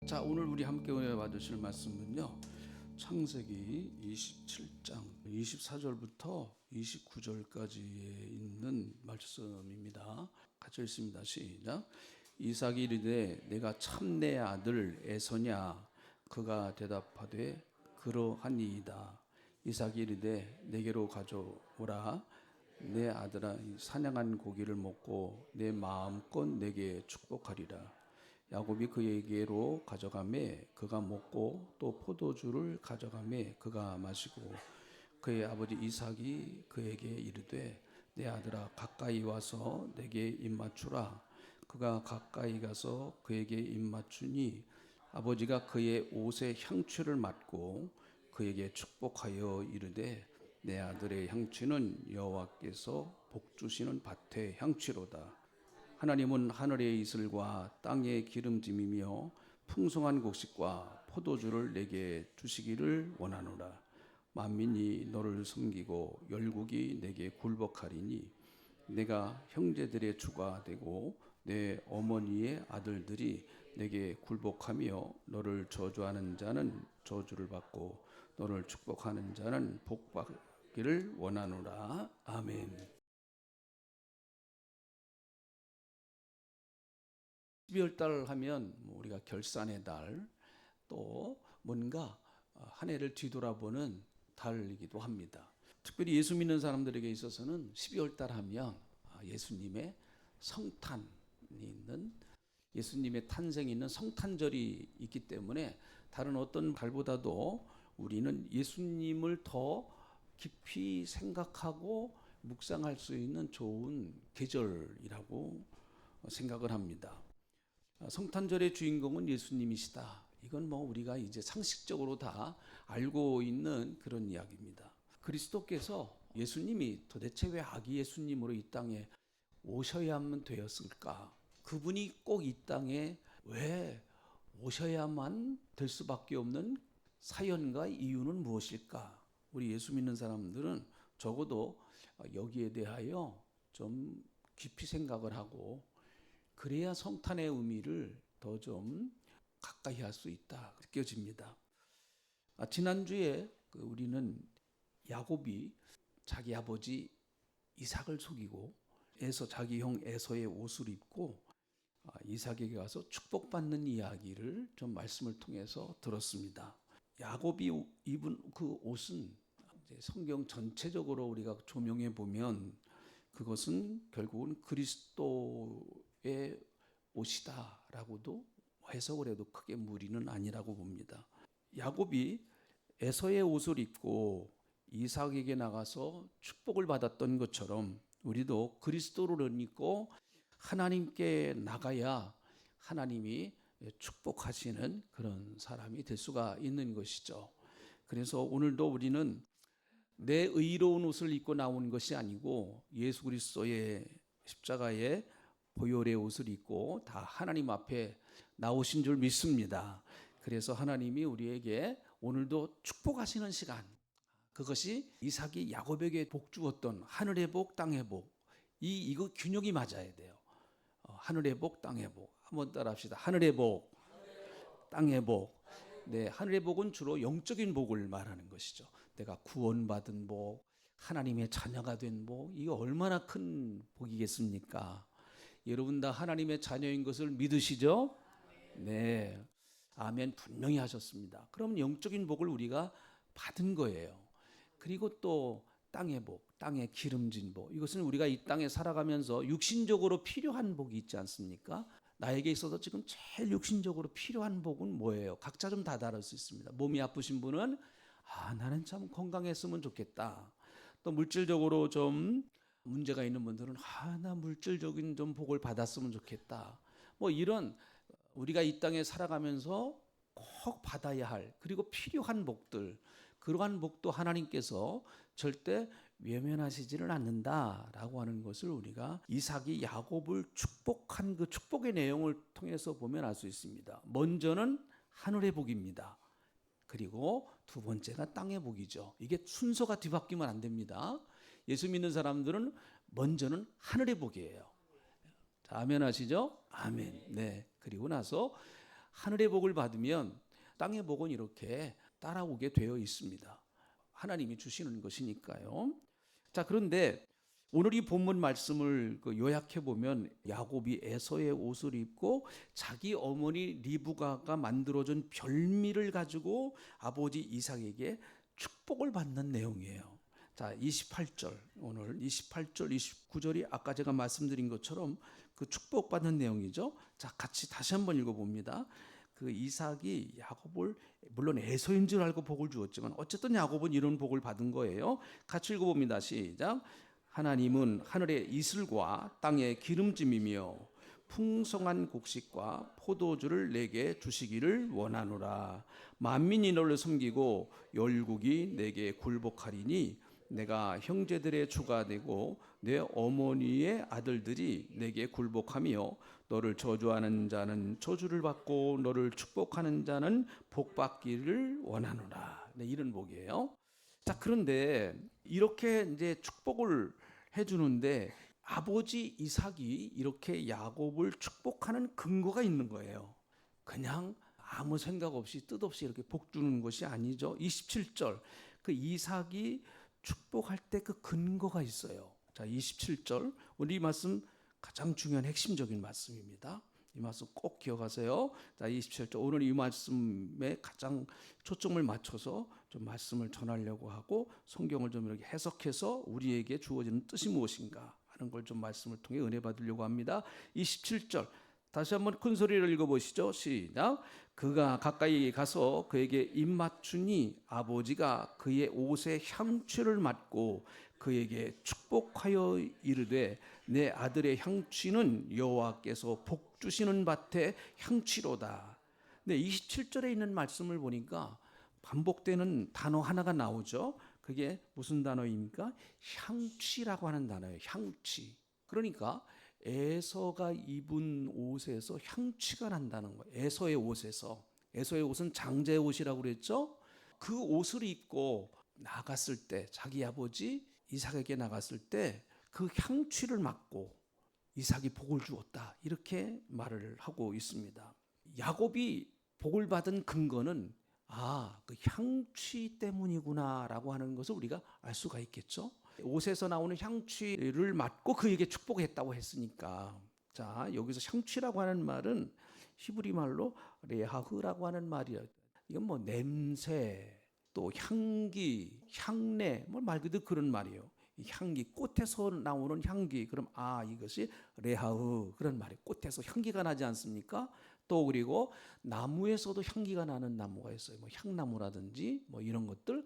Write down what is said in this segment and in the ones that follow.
자, 오늘 우리 함께 은혜 받으실 말씀은요, 창세기 27장 24절부터 29절까지에 있는 말씀입니다. 같이 읽습니다. 시작. 이삭이 이르되 내가 참 내 아들 에서냐? 그가 대답하되 그러하니이다. 이삭이 이르되 내게로 가져오라. 내 아들아, 사냥한 고기를 먹고 내 마음껏 내게 축복하리라. 야곱이 그에게로 가져가매 그가 먹고 또 포도주를 가져가매 그가 마시고, 그의 아버지 이삭이 그에게 이르되 내 아들아, 가까이 와서 내게 입맞추라. 그가 가까이 가서 그에게 입맞추니 아버지가 그의 옷에 향취를 맡고 그에게 축복하여 이르되 내 아들의 향취는 여호와께서 복 주시는 밭의 향취로다. 하나님은 하늘의 이슬과 땅의 기름짐이며 풍성한 곡식과 포도주를 내게 주시기를 원하노라. 만민이 너를 섬기고 열국이 내게 굴복하리니 내가 형제들의 주가 되고 내 어머니의 아들들이 내게 굴복하며 너를 저주하는 자는 저주를 받고 너를 축복하는 자는 복받기를 원하노라. 아멘. 12월 달 하면 우리가 결산의 달, 또 뭔가 한 해를 뒤돌아보는 달이기도 합니다. 특별히 예수 믿는 사람들에게 있어서는 12월 달 하면 예수님의 성탄이 있는, 예수님의 탄생이 있는 성탄절이 있기 때문에 다른 어떤 달보다도 우리는 예수님을 더 깊이 생각하고 묵상할 수 있는 좋은 계절이라고 생각을 합니다. 성탄절의 주인공은 예수님이시다. 이건 우리가 이제 상식적으로 다 알고 있는 그런 이야기입니다. 그리스도께서, 예수님이 도대체 왜 아기 예수님으로 이 땅에 오셔야만 되었을까? 그분이 꼭 이 땅에 왜 오셔야만 될 수밖에 없는 사연과 이유는 무엇일까? 우리 예수 믿는 사람들은 적어도 여기에 대하여 좀 깊이 생각을 하고, 그래야 성탄의 의미를 더 좀 가까이 할 수 있다 느껴집니다. 지난주에 우리는 야곱이 자기 아버지 이삭을 속이고 자기 형 에서의 옷을 입고 이삭에게 가서 축복받는 이야기를 좀 말씀을 통해서 들었습니다. 야곱이 입은 그 옷은 성경 전체적으로 우리가 조명해 보면 그것은 결국은 그리스도의 옷이다라고도 해석을 해도 크게 무리는 아니라고 봅니다. 야곱이 에서의 옷을 입고 이삭에게 나가서 축복을 받았던 것처럼 우리도 그리스도를 입고 하나님께 나가야 하나님이 축복하시는 그런 사람이 될 수가 있는 것이죠. 그래서 오늘도 우리는 내 의로운 옷을 입고 나온 것이 아니고 예수 그리스도의 십자가의 보혈의 옷을 입고 다 하나님 앞에 나오신 줄 믿습니다. 그래서 하나님이 우리에게 오늘도 축복하시는 시간, 그것이 이삭이 야곱에게 복 주었던 하늘의 복, 땅의 복, 이거 균형이 맞아야 돼요. 하늘의 복, 땅의 복. 한번 따라합시다. 하늘의 복, 땅의 복. 네, 하늘의 복은 주로 영적인 복을 말하는 것이죠. 내가 구원받은 복, 하나님의 자녀가 된 복, 이거 얼마나 큰 복이겠습니까? 여러분 다 하나님의 자녀인 것을 믿으시죠? 네, 아멘 분명히 하셨습니다. 그럼 영적인 복을 우리가 받은 거예요. 그리고 또 땅의 복, 땅의 기름진 복, 이것은 우리가 이 땅에 살아가면서 육신적으로 필요한 복이 있지 않습니까? 나에게 있어서 지금 제일 육신적으로 필요한 복은 뭐예요? 각자 좀 다 다를 수 있습니다. 몸이 아프신 분은 나는 참 건강했으면 좋겠다. 또 물질적으로 좀 문제가 있는 분들은 나 물질적인 좀 복을 받았으면 좋겠다. 이런 우리가 이 땅에 살아가면서 꼭 받아야 할, 그리고 필요한 복들, 그러한 복도 하나님께서 절대 외면하시지를 않는다라고 하는 것을 우리가 이삭이 야곱을 축복한 그 축복의 내용을 통해서 보면 알 수 있습니다. 먼저는 하늘의 복입니다. 그리고 두 번째가 땅의 복이죠. 이게 순서가 뒤바뀌면 안 됩니다. 예수 믿는 사람들은 먼저는 하늘의 복이에요. 자, 아멘 하시죠? 아멘. 네. 그리고 나서 하늘의 복을 받으면 땅의 복은 이렇게 따라오게 되어 있습니다. 하나님이 주시는 것이니까요. 자, 그런데 오늘 이 본문 말씀을 요약해 보면 야곱이 에서의 옷을 입고 자기 어머니 리브가가 만들어준 별미를 가지고 아버지 이삭에게 축복을 받는 내용이에요. 자, 28절, 오늘 28절, 29절이 아까 제가 말씀드린 것처럼 그 축복받는 내용이죠. 자, 같이 다시 한번 읽어봅니다. 그 이삭이 야곱을 물론 에서인 줄 알고 복을 주었지만 어쨌든 야곱은 이런 복을 받은 거예요. 같이 읽어봅니다. 시작. 하나님은 하늘의 이슬과 땅의 기름짐이며 풍성한 곡식과 포도주를 내게 주시기를 원하노라. 만민이 너를 섬기고 열국이 내게 굴복하리니 내가 형제들의 주가 되고 내 어머니의 아들들이 내게 굴복하며 너를 저주하는 자는 저주를 받고 너를 축복하는 자는 복 받기를 원하노라. 네, 이런 복이에요. 자, 그런데 이렇게 이제 축복을 해주는데 아버지 이삭이 이렇게 야곱을 축복하는 근거가 있는 거예요. 그냥 아무 생각 없이 뜻없이 이렇게 복 주는 것이 아니죠. 27절 그 이삭이 축복할 때 그 근거가 있어요. 자, 27절 우리 이 말씀 가장 중요한 핵심적인 말씀입니다. 이 말씀 꼭 기억하세요. 자, 27절 오늘 이 말씀에 가장 초점을 맞춰서 좀 말씀을 전하려고 하고 성경을 좀 이렇게 해석해서 우리에게 주어지는 뜻이 무엇인가 하는 걸 좀 말씀을 통해 은혜 받으려고 합니다. 27절 다시 한번 큰 소리를 읽어보시죠. 시작. 그가 가까이 가서 그에게 입 맞추니 아버지가 그의 옷에 향취를 맡고 그에게 축복하여 이르되 내 아들의 향취는 여호와께서 복 주시는 밭에 향취로다. 네, 27절에 있는 말씀을 보니까 반복되는 단어 하나가 나오죠. 그게 무슨 단어입니까? 향취라고 하는 단어예요. 향취. 그러니까 에서가 입은 옷에서 향취가 난다는 거예요. 에서의 옷에서. 에서의 옷은 장자의 옷이라고 그랬죠. 그 옷을 입고 나갔을 때 자기 아버지 이삭에게 나갔을 때 그 향취를 맡고 이삭이 복을 주었다. 이렇게 말을 하고 있습니다. 야곱이 복을 받은 근거는 그 향취 때문이구나라고 하는 것을 우리가 알 수가 있겠죠. 옷에서 나오는 향취를 맡고 그에게 축복했다고 했으니까. 자, 여기서 향취라고 하는 말은 히브리 말로 레하흐라고 하는 말이에요. 이건 뭐 냄새, 또 향기, 향내, 뭐 말 그대로 그런 말이에요. 이 향기, 꽃에서 나오는 향기. 그럼 이것이 레하흐 그런 말이에요. 꽃에서 향기가 나지 않습니까? 또 그리고 나무에서도 향기가 나는 나무가 있어요. 뭐 향나무라든지 뭐 이런 것들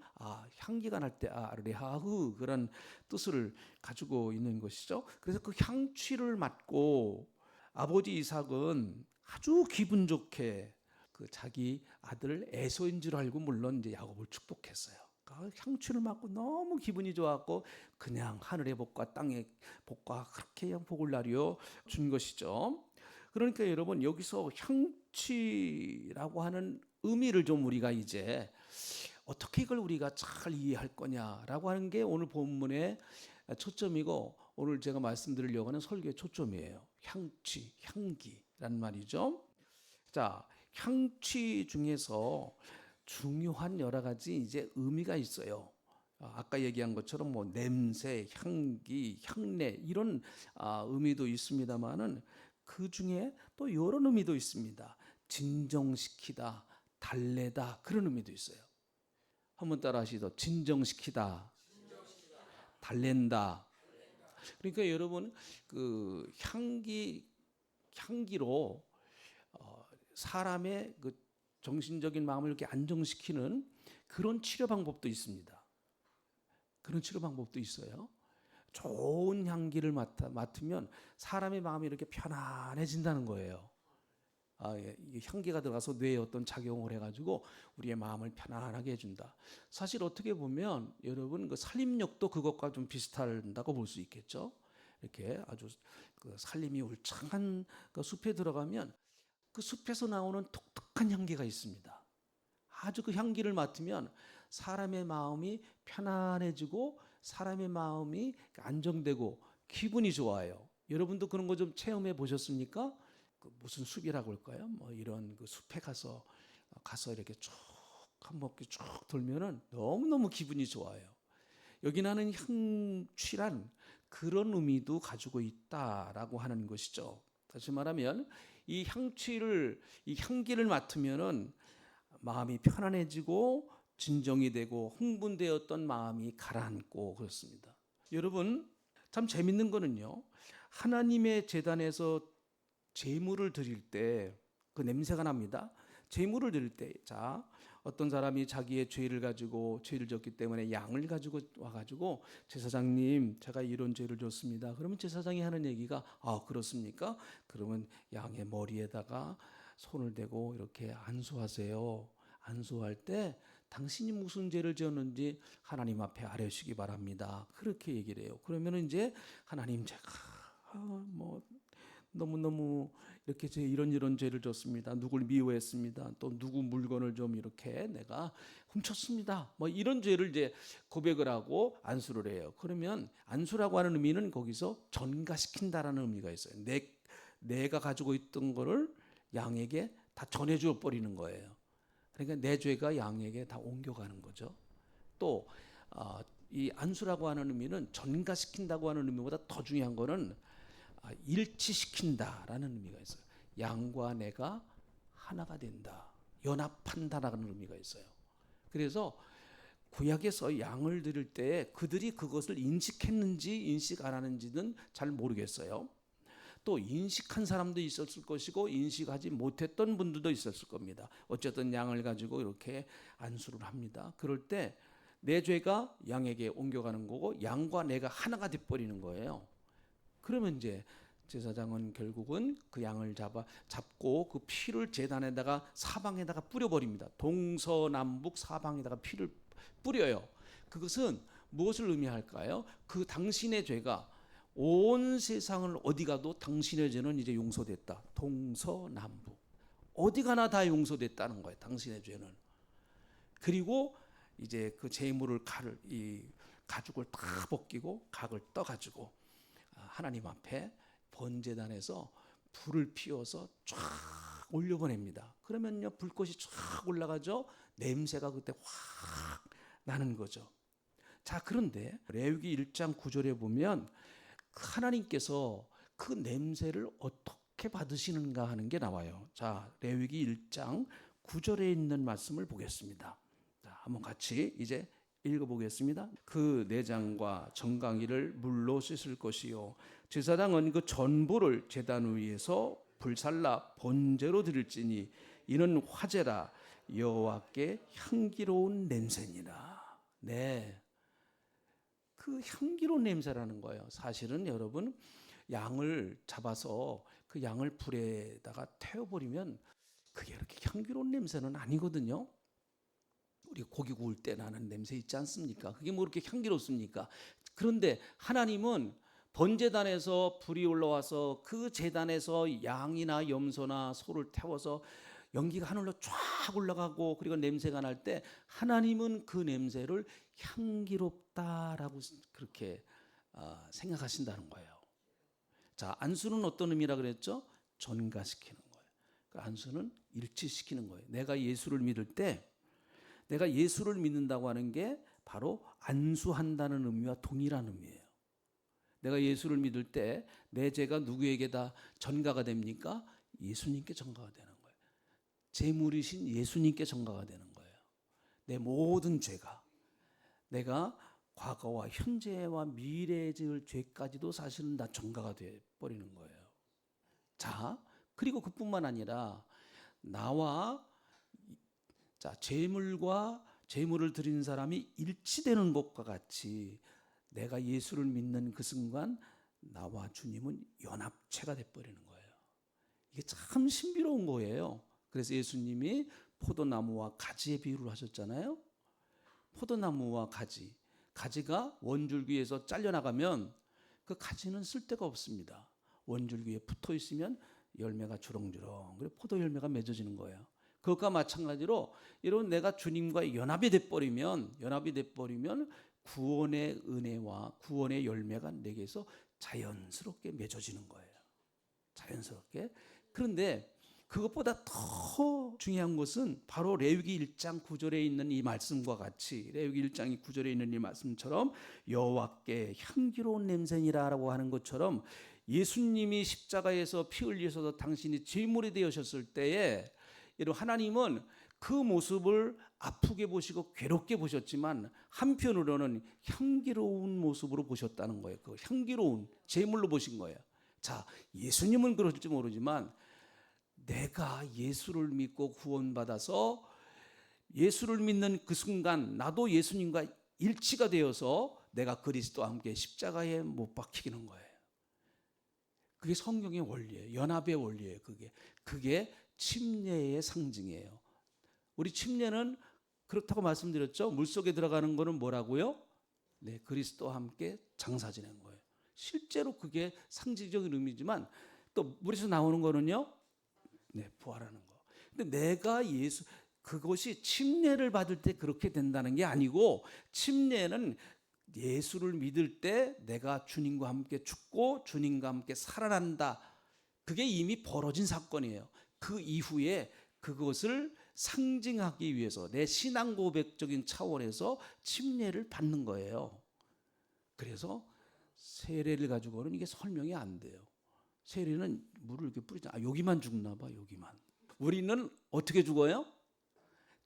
향기가 날 때 레하흐 그런 뜻을 가지고 있는 것이죠. 그래서 그 향취를 맡고 아버지 이삭은 아주 기분 좋게 그 자기 아들 에서인 줄 알고 물론 이제 야곱을 축복했어요. 향취를 맡고 너무 기분이 좋았고 그냥 하늘의 복과 땅의 복과 그렇게 복을 나려 준 것이죠. 그러니까 여러분 여기서 향취라고 하는 의미를 좀 우리가 이제 어떻게 이걸 우리가 잘 이해할 거냐라고 하는 게 오늘 본문의 초점이고 오늘 제가 말씀드리려고 하는 설교의 초점이에요. 향취, 향기란 말이죠. 자, 향취 중에서 중요한 여러 가지 이제 의미가 있어요. 아까 얘기한 것처럼 뭐 냄새, 향기, 향내 이런 의미도 있습니다만은 그 중에 또 이런 의미도 있습니다. 진정시키다, 달래다 그런 의미도 있어요. 한번 따라 하시죠. 진정시키다, 달랜다. 그러니까 여러분 그 향기로 사람의 그 정신적인 마음을 이렇게 안정시키는 그런 치료 방법도 있습니다. 그런 치료 방법도 있어요. 좋은 향기를 맡으면 사람의 마음이 이렇게 편안해진다는 거예요. 이게 향기가 들어가서 뇌에 어떤 작용을 해가지고 우리의 마음을 편안하게 해준다. 사실 어떻게 보면 여러분 그 살림력도 그것과 좀 비슷하다고 볼 수 있겠죠. 이렇게 아주 그 살림이 울창한 그 숲에 들어가면 그 숲에서 나오는 독특한 향기가 있습니다. 아주 그 향기를 맡으면 사람의 마음이 편안해지고 사람의 마음이 안정되고 기분이 좋아요. 여러분도 그런 거 좀 체험해 보셨습니까? 그 무슨 숲이라고 할까요? 뭐 이런 그 숲에 가서 이렇게 쭉 한 바퀴 쭉 돌면은 너무너무 기분이 좋아요. 여기 나는 향취란 그런 의미도 가지고 있다라고 하는 것이죠. 다시 말하면 이 향기를 맡으면은 마음이 편안해지고 진정이 되고 흥분되었던 마음이 가라앉고 그렇습니다. 여러분 참 재밌는 거는요. 하나님의 제단에서 제물을 드릴 때 그 냄새가 납니다. 제물을 드릴 때, 자, 어떤 사람이 자기의 죄를 졌기 때문에 양을 가지고 와가지고 제사장님, 제가 이런 죄를 졌습니다. 그러면 제사장이 하는 얘기가 그렇습니까? 그러면 양의 머리에다가 손을 대고 이렇게 안수하세요. 안수할 때 당신이 무슨 죄를 지었는지 하나님 앞에 아뢰시기 바랍니다. 그렇게 얘기를 해요. 그러면 이제 하나님 제가 뭐 너무너무 이렇게 이런 죄를 졌습니다. 누굴 미워했습니다. 또 누구 물건을 좀 이렇게 내가 훔쳤습니다. 뭐 이런 죄를 이제 고백을 하고 안수를 해요. 그러면 안수라고 하는 의미는 거기서 전가시킨다라는 의미가 있어요. 내가 가지고 있던 거를 양에게 다 전해줘 버리는 거예요. 그러니까 내 죄가 양에게 다 옮겨가는 거죠. 또 이 안수라고 하는 의미는 전가시킨다고 하는 의미보다 더 중요한 거는 일치시킨다라는 의미가 있어요. 양과 내가 하나가 된다, 연합한다라는 의미가 있어요. 그래서 구약에서 양을 드릴 때 그들이 그것을 인식했는지 인식 안 하는지는 잘 모르겠어요. 또 인식한 사람도 있었을 것이고 인식하지 못했던 분들도 있었을 겁니다. 어쨌든 양을 가지고 이렇게 안수를 합니다. 그럴 때 내 죄가 양에게 옮겨가는 거고 양과 내가 하나가 돼버리는 거예요. 그러면 이제 제사장은 결국은 그 양을 잡고 그 피를 제단에다가 사방에다가 뿌려버립니다. 동서남북 사방에다가 피를 뿌려요. 그것은 무엇을 의미할까요? 그 당신의 죄가 온 세상을 어디 가도 당신의 죄는 이제 용서됐다. 동서남북 어디 가나 다 용서됐다는 거예요. 당신의 죄는. 그리고 이제 그 제물을 이 가죽을 다 벗기고 각을 떠가지고 하나님 앞에 번제단에서 불을 피워서 쫙 올려보냅니다. 그러면요 불꽃이 쫙 올라가죠. 냄새가 그때 확 나는 거죠. 자, 그런데 레위기 1장 9절에 보면 하나님께서 그 냄새를 어떻게 받으시는가 하는 게 나와요. 자, 레위기 1장 9절에 있는 말씀을 보겠습니다. 자, 한번 같이 이제 읽어보겠습니다. 그 내장과 정강이를 물로 씻을 것이요 제사장은 그 전부를 제단 위에서 불살라 번제로 드릴지니 이는 화제라 여호와께 향기로운 냄새니라. 네, 그 향기로운 냄새라는 거예요. 사실은 여러분 양을 잡아서 그 양을 불에다가 태워버리면 그게 이렇게 향기로운 냄새는 아니거든요. 우리 고기 구울 때 나는 냄새 있지 않습니까? 그게 뭐 그렇게 향기롭습니까? 그런데 하나님은 번제단에서 불이 올라와서 그 제단에서 양이나 염소나 소를 태워서 연기가 하늘로 쫙 올라가고 그리고 냄새가 날 때 하나님은 그 냄새를 향기롭다라고 그렇게 생각하신다는 거예요. 자, 안수는 어떤 의미라 그랬죠? 전가시키는 거예요. 그 안수는 일치시키는 거예요. 내가 예수를 믿는다고 하는 게 바로 안수한다는 의미와 동일한 의미예요. 내가 예수를 믿을 때 내 죄가 누구에게 다 전가가 됩니까? 예수님께 전가가 되는 거예요. 제물이신 예수님께 전가가 되는 거예요. 내 모든 죄가, 내가 과거와 현재와 미래에 지을 죄까지도 사실은 다 전가가 돼 버리는 거예요. 자, 그리고 그뿐만 아니라 나와 제물을 드리는 사람이 일치되는 것과 같이 내가 예수를 믿는 그 순간 나와 주님은 연합체가 돼버리는 거예요. 이게 참 신비로운 거예요. 그래서 예수님이 포도나무와 가지의 비유를 하셨잖아요. 포도나무와 가지가 원줄기에서 잘려나가면 그 가지는 쓸데가 없습니다. 원줄기에 붙어 있으면 열매가 주렁주렁, 그리고 포도 열매가 맺어지는 거예요. 그것과 마찬가지로 이런 내가 주님과 연합이 돼버리면 구원의 은혜와 구원의 열매가 내게서 자연스럽게 맺어지는 거예요. 자연스럽게. 그런데 그것보다 더 중요한 것은 바로 레위기 1장 9절에 있는 이 말씀과 같이, 레위기 1장 9절에 있는 이 말씀처럼 여호와께 향기로운 냄새니라라고 하는 것처럼, 예수님이 십자가에서 피 흘리셔서 당신이 제물이 되셨을 때에 여러분, 하나님은 그 모습을 아프게 보시고 괴롭게 보셨지만 한편으로는 향기로운 모습으로 보셨다는 거예요. 그 향기로운 제물로 보신 거예요. 자, 예수님은 그럴지 모르지만 내가 예수를 믿고 구원받아서 예수를 믿는 그 순간 나도 예수님과 일치가 되어서 내가 그리스도와 함께 십자가에 못 박히는 거예요. 그게 성경의 원리예요. 연합의 원리예요. 그게 침례의 상징이에요. 우리 침례는 그렇다고 말씀드렸죠. 물속에 들어가는 거는 뭐라고요? 네, 그리스도와 함께 장사 지낸 거예요. 실제로 그게 상징적인 의미지만 또 물에서 나오는 거는요, 네, 부활하는 거. 근데 내가 그것이 침례를 받을 때 그렇게 된다는 게 아니고, 침례는 예수를 믿을 때 내가 주님과 함께 죽고 주님과 함께 살아난다. 그게 이미 벌어진 사건이에요. 그 이후에 그것을 상징하기 위해서 내 신앙 고백적인 차원에서 침례를 받는 거예요. 그래서 세례를 가지고는 이게 설명이 안 돼요. 세례는 물을 이렇게 뿌리지. 여기만 죽나 봐, 여기만. 우리는 어떻게 죽어요?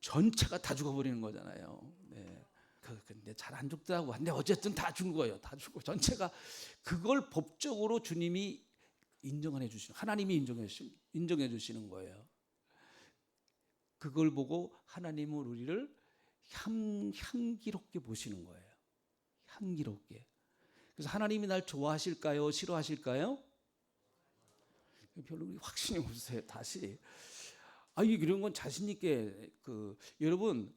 전체가 다 죽어버리는 거잖아요. 네. 근데 잘 안 죽더라고. 근데 어쨌든 다 죽은 거예요. 다 죽고 전체가. 그걸 법적으로 주님이 인정해 주시는, 하나님이 인정해 주시는 거예요. 그걸 보고 하나님은 우리를 향기롭게 보시는 거예요. 향기롭게. 그래서 하나님이 날 좋아하실까요? 싫어하실까요? 별로 확신이 없어요. 다시. 이런 건 자신 있게, 여러분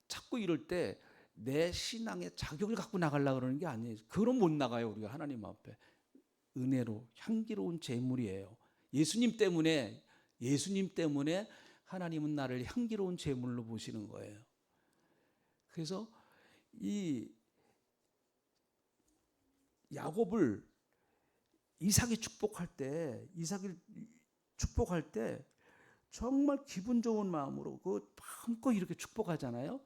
자꾸 이럴 때 내 신앙의 자격을 갖고 나가려고 그러는 게 아니에요. 그럼 못 나가요. 우리가 하나님 앞에. 은혜로 향기로운 제물이에요. 예수님 때문에 하나님은 나를 향기로운 제물로 보시는 거예요. 그래서 이 야곱을 이삭이 축복할 때 정말 기분 좋은 마음으로 그 마음껏 이렇게 축복하잖아요.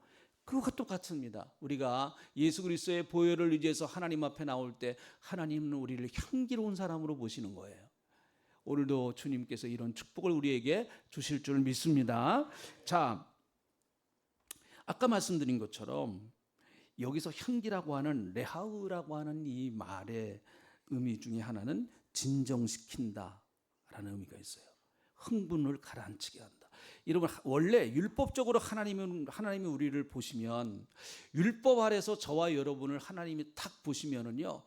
그것과 똑같습니다. 우리가 예수 그리스도의 보혈을 의지해서 하나님 앞에 나올 때 하나님은 우리를 향기로운 사람으로 보시는 거예요. 오늘도 주님께서 이런 축복을 우리에게 주실 줄 믿습니다. 자, 아까 말씀드린 것처럼 여기서 향기라고 하는 레하우라고 하는 이 말의 의미 중에 하나는 진정시킨다 라는 의미가 있어요. 흥분을 가라앉히게 한다. 여러분, 원래 율법적으로 하나님이 우리를 보시면, 율법 아래서 저와 여러분을 하나님이 탁 보시면은요,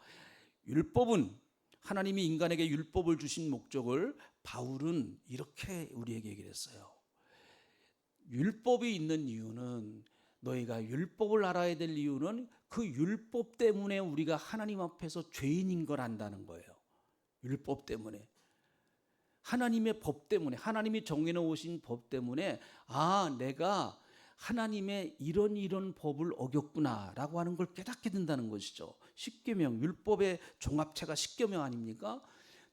율법은, 하나님이 인간에게 율법을 주신 목적을 바울은 이렇게 우리에게 얘기를 했어요. 율법이 있는 이유는, 너희가 율법을 알아야 될 이유는 그 율법 때문에 우리가 하나님 앞에서 죄인인 걸 안다는 거예요. 율법 때문에. 하나님의 법 때문에, 하나님이 정해놓으신 법 때문에, 내가 하나님의 이런 법을 어겼구나 라고 하는 걸 깨닫게 된다는 것이죠. 십계명, 율법의 종합체가 십계명 아닙니까?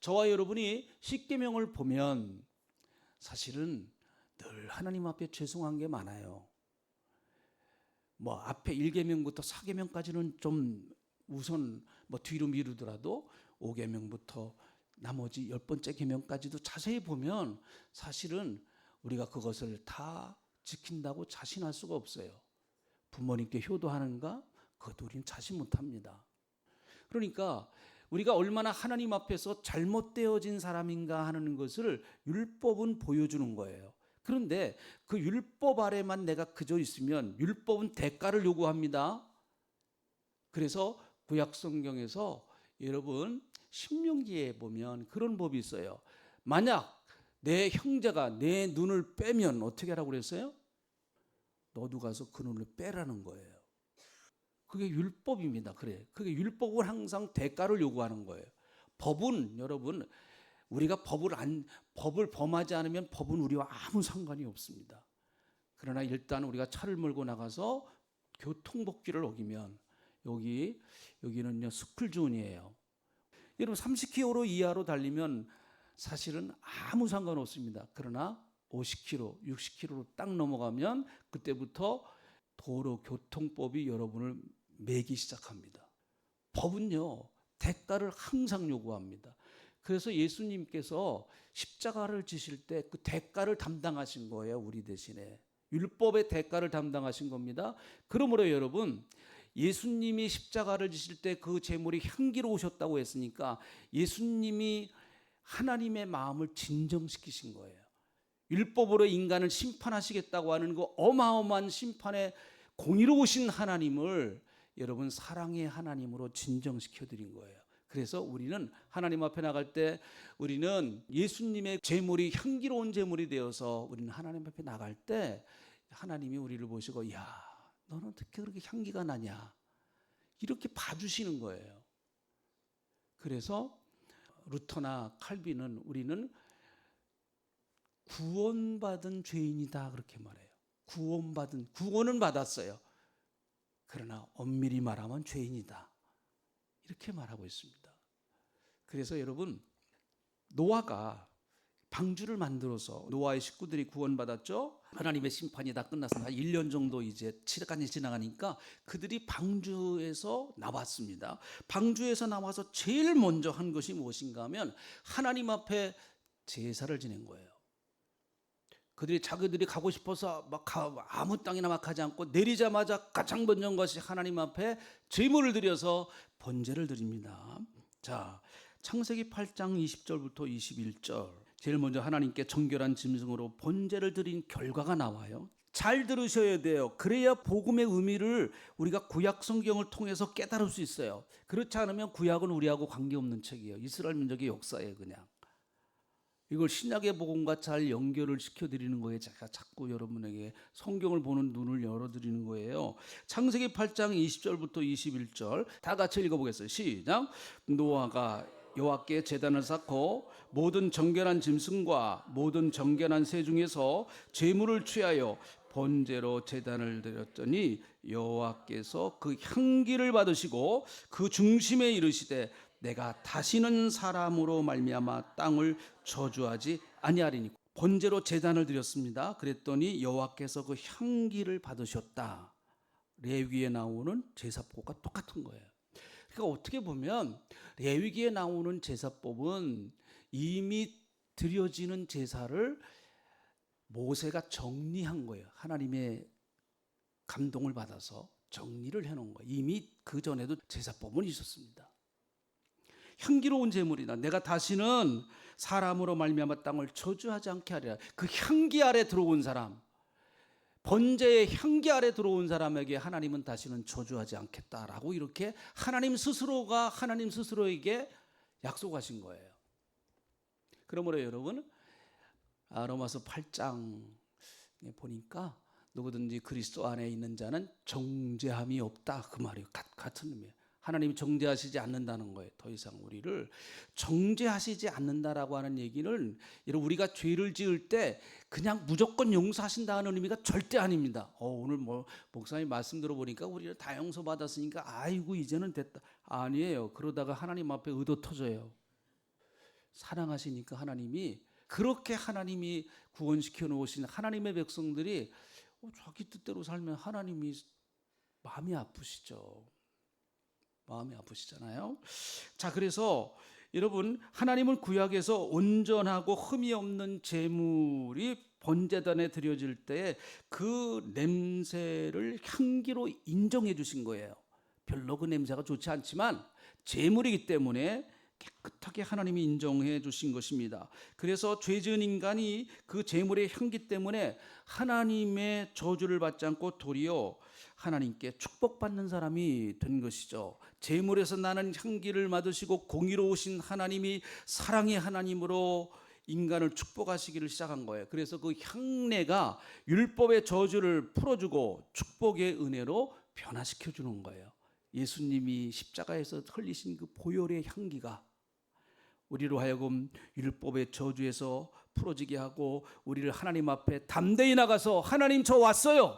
저와 여러분이 십계명을 보면 사실은 늘 하나님 앞에 죄송한 게 많아요. 앞에 1계명부터 4계명까지는 좀 우선 뒤로 미루더라도 5계명부터 나머지 10번째 계명까지도 자세히 보면 사실은 우리가 그것을 다 지킨다고 자신할 수가 없어요. 부모님께 효도하는가? 그것도 우리는 자신 못합니다. 그러니까 우리가 얼마나 하나님 앞에서 잘못되어진 사람인가 하는 것을 율법은 보여주는 거예요. 그런데 그 율법 아래만 내가 그저 있으면 율법은 대가를 요구합니다. 그래서 구약 성경에서 여러분 신명기에 보면 그런 법이 있어요. 만약 내 형제가 내 눈을 빼면 어떻게 하라고 그랬어요? 너도 가서 그 눈을 빼라는 거예요. 그게 율법입니다. 그게 율법은 항상 대가를 요구하는 거예요. 법은 여러분, 우리가 법을 범하지 않으면 법은 우리와 아무 상관이 없습니다. 그러나 일단 우리가 차를 몰고 나가서 교통법규를 어기면, 여기는요 스쿨존이에요. 여러분 30km 이하로 달리면 사실은 아무 상관없습니다. 그러나 50km, 60km로 딱 넘어가면 그때부터 도로교통법이 여러분을 매기 시작합니다. 법은요, 대가를 항상 요구합니다. 그래서 예수님께서 십자가를 지실 때 그 대가를 담당하신 거예요. 우리 대신에. 율법의 대가를 담당하신 겁니다. 그러므로 여러분, 예수님이 십자가를 지실 때 그 제물이 향기로우셨다고 했으니까 예수님이 하나님의 마음을 진정시키신 거예요. 율법으로 인간을 심판하시겠다고 하는 그 어마어마한 심판에 공의로우신 하나님을 여러분 사랑의 하나님으로 진정시켜 드린 거예요. 그래서 우리는 하나님 앞에 나갈 때 우리는 예수님의 제물이 향기로운 제물이 되어서 우리는 하나님 앞에 나갈 때 하나님이 우리를 보시고 야, 너는 어떻게 그렇게 향기가 나냐, 이렇게 봐주시는 거예요. 그래서 루터나 칼빈은 우리는 구원받은 죄인이다 그렇게 말해요. 구원은 받았어요. 그러나 엄밀히 말하면 죄인이다 이렇게 말하고 있습니다. 그래서 여러분, 노아가 방주를 만들어서 노아의 식구들이 구원받았죠. 하나님의 심판이 다 끝났습니다. 1년 정도 이제 시간이 지나가니까 그들이 방주에서 나왔습니다. 방주에서 나와서 제일 먼저 한 것이 무엇인가 하면 하나님 앞에 제사를 지낸 거예요. 그들이 자기들이 가고 싶어서 아무 땅이나 막 가지 않고 내리자마자 가장 먼저 것이 하나님 앞에 제물을 드려서 번제를 드립니다. 자, 창세기 8장 20절부터 21절. 제일 먼저 하나님께 정결한 짐승으로 번제를 드린 결과가 나와요. 잘 들으셔야 돼요. 그래야 복음의 의미를 우리가 구약 성경을 통해서 깨달을 수 있어요. 그렇지 않으면 구약은 우리하고 관계없는 책이에요. 이스라엘 민족의 역사에 그냥. 이걸 신약의 복음과 잘 연결을 시켜드리는 거예요. 제가 자꾸 여러분에게 성경을 보는 눈을 열어드리는 거예요. 창세기 8장 20절부터 21절 다 같이 읽어보겠어요. 시작. 노아가 여호와께 제단을 쌓고 모든 정결한 짐승과 모든 정결한 새 중에서 제물을 취하여 번제로 제단을 드렸더니 여호와께서 그 향기를 받으시고 그 중심에 이르시되 내가 다시는 사람으로 말미암아 땅을 저주하지 아니하리니. 번제로 제단을 드렸습니다. 그랬더니 여호와께서 그 향기를 받으셨다. 레위기에 나오는 제사법과 똑같은 거예요. 그러니까 어떻게 보면 레위기에 나오는 제사법은 이미 드려지는 제사를 모세가 정리한 거예요. 하나님의 감동을 받아서 정리를 해놓은 거예요. 이미 그 전에도 제사법은 있었습니다. 향기로운 제물이다. 내가 다시는 사람으로 말미암아 땅을 저주하지 않게 하리라. 그 향기 아래 들어온 사람, 번제의 향기 아래 들어온 사람에게 하나님은 다시는 저주하지 않겠다라고 이렇게 하나님 스스로가 하나님 스스로에게 약속하신 거예요. 그러므로 여러분, 로마서 8장에 보니까 누구든지 그리스도 안에 있는 자는 정죄함이 없다 그 말이에요. 같은 의미예요. 하나님이 정죄하시지 않는다는 거예요. 더 이상 우리를 정죄하시지 않는다라고 하는 얘기는 우리가 죄를 지을 때 그냥 무조건 용서하신다는 의미가 절대 아닙니다. 오늘 목사님 말씀 들어보니까 우리를 다 용서받았으니까 아이고 이제는 됐다. 아니에요. 그러다가 하나님 앞에 의도 터져요. 사랑하시니까 하나님이 그렇게 하나님이 구원시켜 놓으신 하나님의 백성들이 자기 뜻대로 살면 하나님이 마음이 아프시죠. 마음이 아프시잖아요. 자, 그래서 여러분, 하나님은 구약에서 온전하고 흠이 없는 제물이 번제단에 드려질 때 그 냄새를 향기로 인정해 주신 거예요. 별로 그 냄새가 좋지 않지만 제물이기 때문에 깨끗하게 하나님이 인정해 주신 것입니다. 그래서 죄 지은 인간이 그 제물의 향기 때문에 하나님의 저주를 받지 않고 도리어 하나님께 축복받는 사람이 된 것이죠. 제물에서 나는 향기를 맡으시고 공의로우신 하나님이 사랑의 하나님으로 인간을 축복하시기를 시작한 거예요. 그래서 그 향내가 율법의 저주를 풀어주고 축복의 은혜로 변화시켜 주는 거예요. 예수님이 십자가에서 흘리신 그 보혈의 향기가 우리로 하여금 율법의 저주에서 풀어지게 하고 우리를 하나님 앞에 담대히 나가서 하나님 저 왔어요.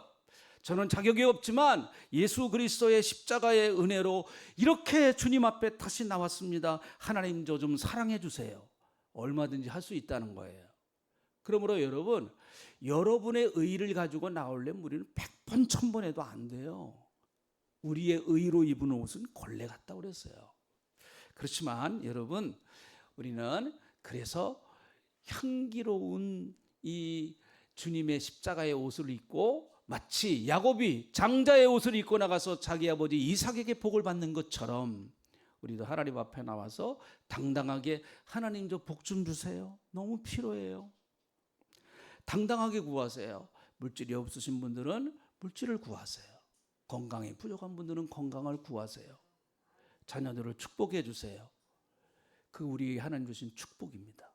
저는 자격이 없지만 예수 그리스도의 십자가의 은혜로 이렇게 주님 앞에 다시 나왔습니다. 하나님 저 좀 사랑해 주세요. 얼마든지 할 수 있다는 거예요. 그러므로 여러분, 여러분의 의를 가지고 나오려면 우리는 100번 1000번 해도 안 돼요. 우리의 의로 입은 옷은 걸레 같다 그랬어요. 그렇지만 여러분, 우리는 그래서 향기로운 이 주님의 십자가의 옷을 입고 마치 야곱이 장자의 옷을 입고 나가서 자기 아버지 이삭에게 복을 받는 것처럼 우리도 하나님 앞에 나와서 당당하게 하나님 저 복 좀 주세요. 너무 필요해요. 당당하게 구하세요. 물질이 없으신 분들은 물질을 구하세요. 건강이 부족한 분들은 건강을 구하세요. 자녀들을 축복해 주세요. 그 우리 하나님 주신 축복입니다.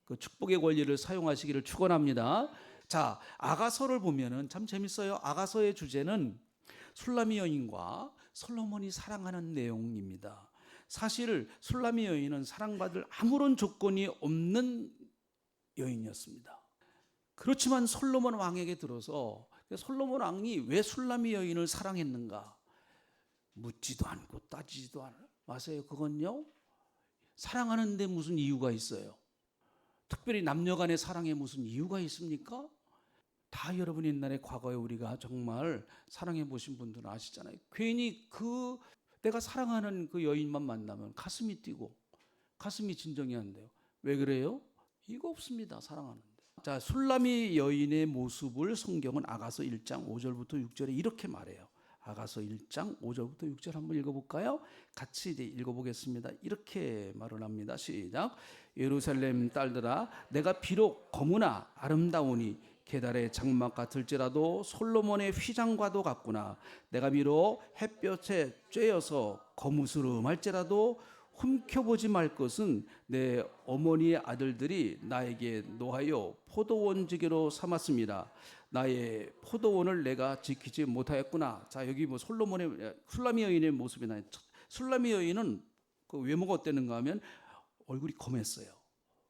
그 축복의 권리를 사용하시기를 축원합니다. 자, 아가서를 보면은 참 재밌어요. 아가서의 주제는 술라미 여인과 솔로몬이 사랑하는 내용입니다. 사실 술라미 여인은 사랑받을 아무런 조건이 없는 여인이었습니다. 그렇지만 솔로몬 왕에게 들어서 솔로몬 왕이 왜 술라미 여인을 사랑했는가? 묻지도 않고 따지지도 않아요. 맞아요. 그건요, 사랑하는데 무슨 이유가 있어요? 특별히 남녀 간의 사랑에 무슨 이유가 있습니까? 다 여러분 옛날에 과거에 우리가 정말 사랑해 보신 분들은 아시잖아요. 괜히 내가 사랑하는 그 여인만 만나면 가슴이 뛰고 가슴이 진정이 안 돼요. 왜 그래요? 이거 없습니다. 사랑하는데. 자, 술라미 여인의 모습을 성경은 아가서 1장 5절부터 6절에 이렇게 말해요. 아가서 1장 5절부터 6절 한번 읽어볼까요? 같이 이제 읽어보겠습니다. 이렇게 말을 합니다. 시작. 예루살렘 딸들아, 내가 비록 거무나 아름다우니 게달의 장막 같을지라도 솔로몬의 휘장과도 같구나. 내가 비록 햇볕에 쬐어서 거무스름할지라도 훔켜보지 말 것은 내 어머니의 아들들이 나에게 노하여 포도원지기로 삼았습니다. 나의 포도원을 내가 지키지 못하였구나. 자, 여기 뭐 술라미 여인의 모습이 나요. 술라미 여인은 그 외모가 어땠는가 하면 얼굴이 검했어요.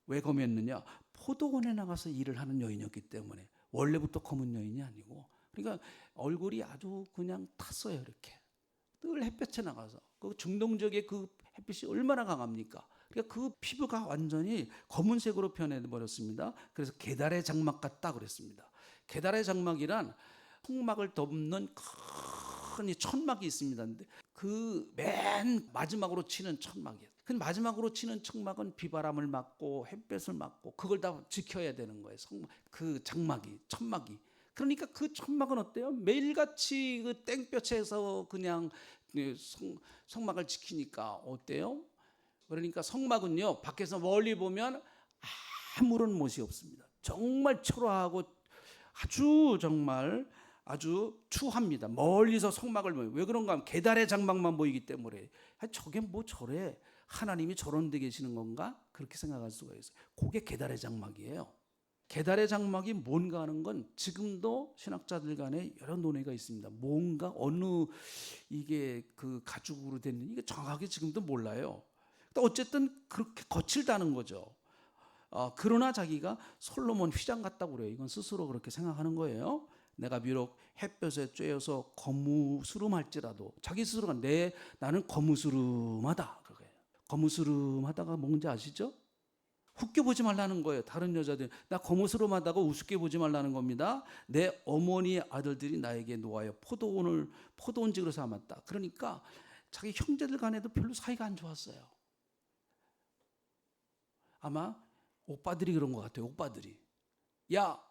왜 검했느냐? 포도원에 나가서 일을 하는 여인이었기 때문에. 원래부터 검은 여인이 아니고, 그러니까 얼굴이 아주 그냥 탔어요. 이렇게 늘 햇볕에 나가서 그 중동 지역의 그 햇빛이 얼마나 강합니까? 그러니까 그 피부가 완전히 검은색으로 변해버렸습니다. 그래서 게달의 장막 같다 그랬습니다. 게달의 장막이란 성막을 덮는 큰 천막이 있습니다. 근데 그 맨 마지막으로 치는 천막이에요. 그 마지막으로 치는 천막은 비바람을 막고 햇볕을 막고 그걸 다 지켜야 되는 거예요. 그 장막이, 천막이. 그러니까 그 천막은 어때요? 매일같이 그 땡볕에서 그냥 성막을 지키니까 어때요? 그러니까 성막은요, 밖에서 멀리 보면 아무런 못이 없습니다. 정말 초라하고 아주 정말 아주 추합니다. 멀리서 성막을 보면. 왜 그런가 하면 게달의 장막만 보이기 때문에 저게 뭐 저래, 하나님이 저런 데 계시는 건가? 그렇게 생각할 수가 있어요. 그게 게달의 장막이에요. 게달의 장막이 뭔가 하는 건 지금도 신학자들 간에 여러 논의가 있습니다. 뭔가 어느 이게 그 가죽으로 된 이게 정확하게 지금도 몰라요. 어쨌든 그렇게 거칠다는 거죠. 그러나 자기가 솔로몬 휘장 같다고 그래요. 이건 스스로 그렇게 생각하는 거예요. 내가 비록 햇볕에 쬐어서 거무스름할지라도 자기 스스로가 나는 거무스름하다. 그거예요. 거무스름하다가 뭔지 아시죠? 웃겨 보지 말라는 거예요. 다른 여자들 나 거무스름하다고 우습게 보지 말라는 겁니다. 내 어머니의 아들들이 나에게 노하여 포도원직으로 삼았다. 그러니까 자기 형제들 간에도 별로 사이가 안 좋았어요. 아마 오빠들이 그런 것 같아요. 오빠들이. 야,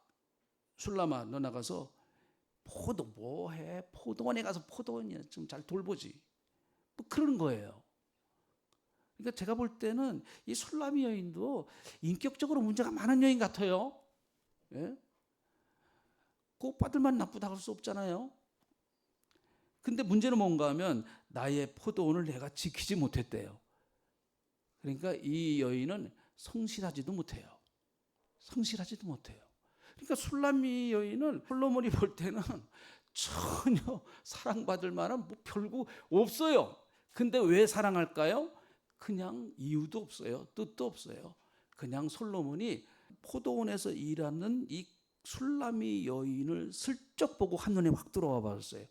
술라마, 너 나가서 뭐해? 포도원에 가서 포도원이야. 좀 잘 돌보지. 뭐 그런 거예요. 그러니까 제가 볼 때는 이 술라미 여인도 인격적으로 문제가 많은 여인 같아요. 예? 그 오빠들만 나쁘다고 할 수 없잖아요. 근데 문제는 뭔가 하면 나의 포도원을 내가 지키지 못했대요. 그러니까 이 여인은 성실하지도 못해요. 성실하지도 못해요. 그러니까 술라미 여인은 솔로몬이 볼 때는 전혀 사랑받을 만한 뭐 별거 없어요. 근데 왜 사랑할까요? 그냥 이유도 없어요. 뜻도 없어요. 그냥 솔로몬이 포도원에서 일하는 이 술라미 여인을 슬쩍 보고 한눈에 확 들어와 봤어요.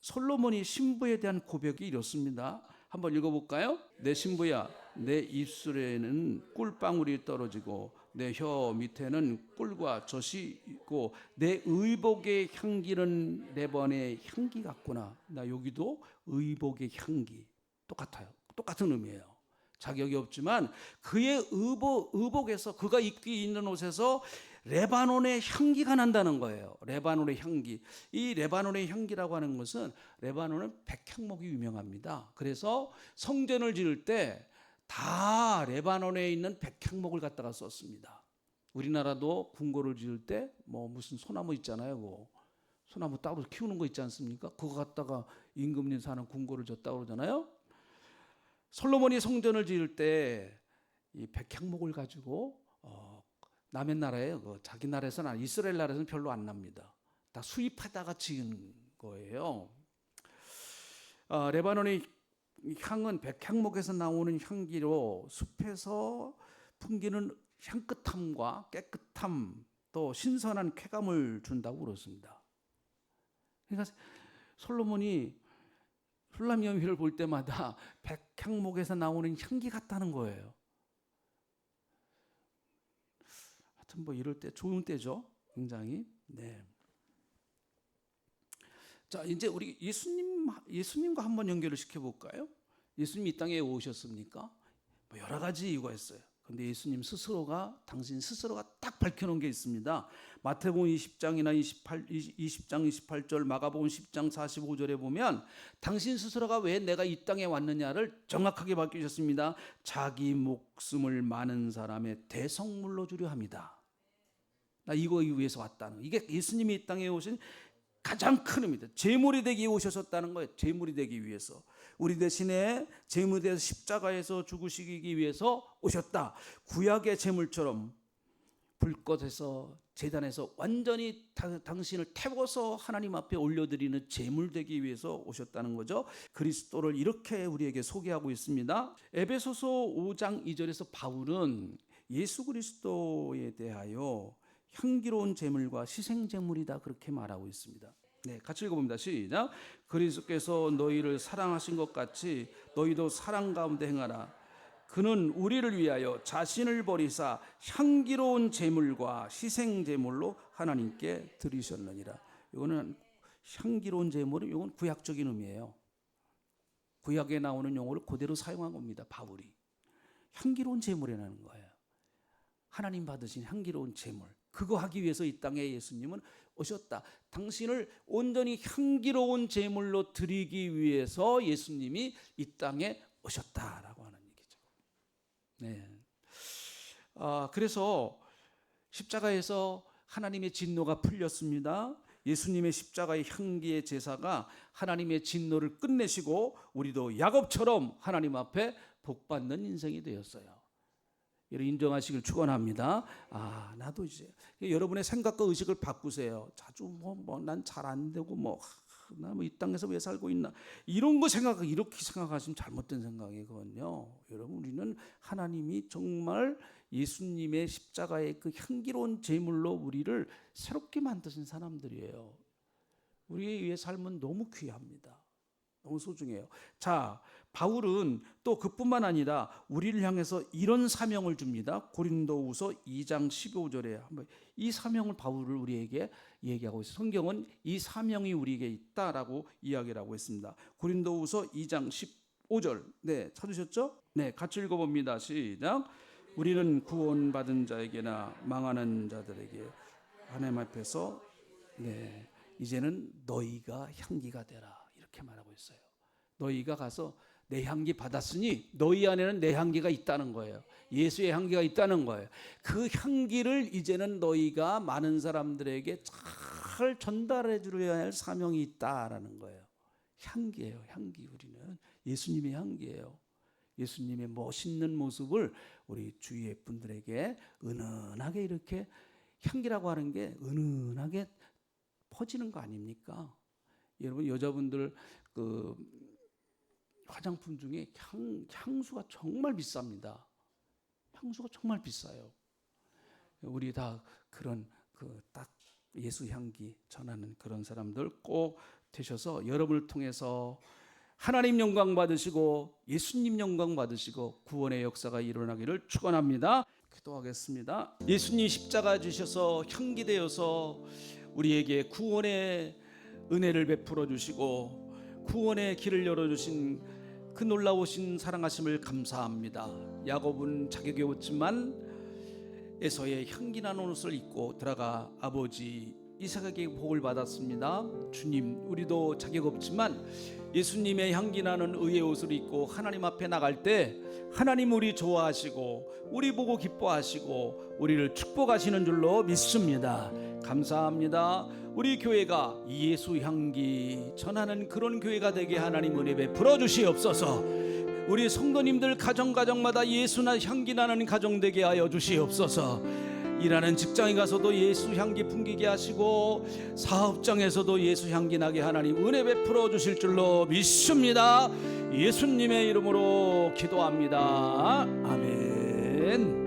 솔로몬이 신부에 대한 고백이 이렇습니다. 한번 읽어볼까요? 내 신부야, 내 입술에는 꿀방울이 떨어지고 내 혀 밑에는 꿀과 젖이 있고 내 의복의 향기는 레바논의 향기 같구나. 나 여기도 의복의 향기 똑같아요. 똑같은 의미예요. 자격이 없지만 그의 의복에서 그가 입고 있는 옷에서 레바논의 향기가 난다는 거예요. 레바논의 향기. 이 레바논의 향기라고 하는 것은 레바논은 백향목이 유명합니다. 그래서 성전을 지을 때 다 레바논에 있는 백향목을 갖다가 썼습니다. 우리나라도 궁궐을 지을 때 뭐 무슨 소나무 있잖아요. 그거. 소나무 따로 키우는 거 있지 않습니까? 그거 갖다가 임금님 사는 궁궐을 졌다고 그러잖아요. 솔로몬이 성전을 지을 때 이 백향목을 가지고 남의 나라에 자기 나라에서는 이스라엘 나라에서는 별로 안 납니다. 다 수입하다가 지은 거예요. 레바논의 향은 백향목에서 나오는 향기로 숲에서 풍기는 향긋함과 깨끗함 또 신선한 쾌감을 준다고 그렇습니다. 그러니까 솔로몬이 훌람여미를 볼 때마다 백향목에서 나오는 향기 같다는 거예요. 하여튼 뭐 이럴 때 좋은 때죠. 굉장히. 네. 자, 이제 우리 예수님과 한번 연결을 시켜볼까요? 예수님이 이 땅에 오셨습니까? 뭐 여러 가지 이유가 있어요. 근데 예수님 스스로가 당신 스스로가 딱 밝혀놓은 게 있습니다. 마태복음 20장이나 20장 28절, 마가복음 10장 45절에 보면 당신 스스로가 왜 내가 이 땅에 왔느냐를 정확하게 밝히셨습니다. 자기 목숨을 많은 사람의 대성물로 주려 합니다. 나 이거 위해서 왔다는, 이게 예수님이 이 땅에 오신 가장 큰 의미입니다. 제물이 되기 위해 오셨다는 거예요. 제물이 되기 위해서. 우리 대신에 제물이 되어서 십자가에서 죽으시기 위해서 오셨다. 구약의 제물처럼 불꽃에서 제단에서 완전히 당신을 태워서 하나님 앞에 올려드리는 제물 되기 위해서 오셨다는 거죠. 그리스도를 이렇게 우리에게 소개하고 있습니다. 에베소서 5장 2절에서 바울은 예수 그리스도에 대하여 향기로운 제물과 희생 제물이다 그렇게 말하고 있습니다. 네, 같이 읽어봅니다. 시작. 그리스도께서 너희를 사랑하신 것 같이 너희도 사랑 가운데 행하라. 그는 우리를 위하여 자신을 버리사 향기로운 제물과 희생 제물로 하나님께 드리셨느니라. 이거는 향기로운 제물은 이건 구약적인 의미예요. 구약에 나오는 용어를 그대로 사용한 겁니다. 바울이 향기로운 제물이라는 거예요. 하나님 받으신 향기로운 제물. 그거 하기 위해서 이 땅에 예수님은 오셨다. 당신을 온전히 향기로운 제물로 드리기 위해서 예수님이 이 땅에 오셨다라고 하는 얘기죠. 네. 그래서 십자가에서 하나님의 진노가 풀렸습니다. 예수님의 십자가의 향기의 제사가 하나님의 진노를 끝내시고 우리도 야곱처럼 하나님 앞에 복받는 인생이 되었어요. 이를 인정하시길 축원합니다. 나도 이제 여러분의 생각과 의식을 바꾸세요. 자주 난 잘 안 되고 나 이 땅에서 왜 살고 있나 이런 거 이렇게 생각하시면 잘못된 생각이거든요. 여러분, 우리는 하나님이 정말 예수님의 십자가의 그 향기로운 제물로 우리를 새롭게 만드신 사람들이에요. 우리의 삶은 너무 귀합니다. 너무 소중해요. 자, 바울은 또 그뿐만 아니라 우리를 향해서 이런 사명을 줍니다. 고린도후서 2장 15절에 이 사명을 바울을 우리에게 얘기하고 있어요. 성경은 이 사명이 우리에게 있다라고 이야기를 하고 있습니다. 고린도후서 2장 15절. 네, 찾으셨죠? 네, 같이 읽어봅니다. 시작. 우리는 구원받은 자에게나 망하는 자들에게 하나님 앞에서 이제는 너희가 향기가 되라 이렇게 말하고 있어요. 너희가 가서 내 향기 받았으니 너희 안에는 내 향기가 있다는 거예요. 예수의 향기가 있다는 거예요. 그 향기를 이제는 너희가 많은 사람들에게 잘 전달해 주려야 할 사명이 있다라는 거예요. 향기예요. 향기. 우리는 예수님의 향기예요. 예수님의 멋있는 모습을 우리 주위의 분들에게 은은하게 이렇게, 향기라고 하는 게 은은하게 퍼지는 거 아닙니까? 여러분, 여자분들 그 화장품 중에 향수가 정말 비쌉니다. 향수가 정말 비싸요. 우리 다 그런 딱 예수 향기 전하는 그런 사람들 꼭 되셔서 여러분을 통해서 하나님 영광 받으시고 예수님 영광 받으시고 구원의 역사가 일어나기를 축원합니다. 기도하겠습니다. 예수님 십자가 지셔서 향기 되어서 우리에게 구원의 은혜를 베풀어 주시고 구원의 길을 열어 주신 그 놀라우신 사랑하심을 감사합니다. 야곱은 자격이 없지만 에서의 향기나는 옷을 입고 들어가 아버지 이삭에게 복을 받았습니다. 주님, 우리도 자격 없지만 예수님의 향기나는 의의 옷을 입고 하나님 앞에 나갈 때 하나님 우리 좋아하시고 우리 보고 기뻐하시고 우리를 축복하시는 줄로 믿습니다. 감사합니다. 우리 교회가 예수 향기 전하는 그런 교회가 되게 하나님 은혜 베풀어 주시옵소서. 우리 성도님들 가정마다 예수나 향기 나는 가정 되게 하여 주시옵소서. 일하는 직장에 가서도 예수 향기 풍기게 하시고 사업장에서도 예수 향기 나게 하나님 은혜 베풀어 주실 줄로 믿습니다. 예수님의 이름으로 기도합니다. 아멘.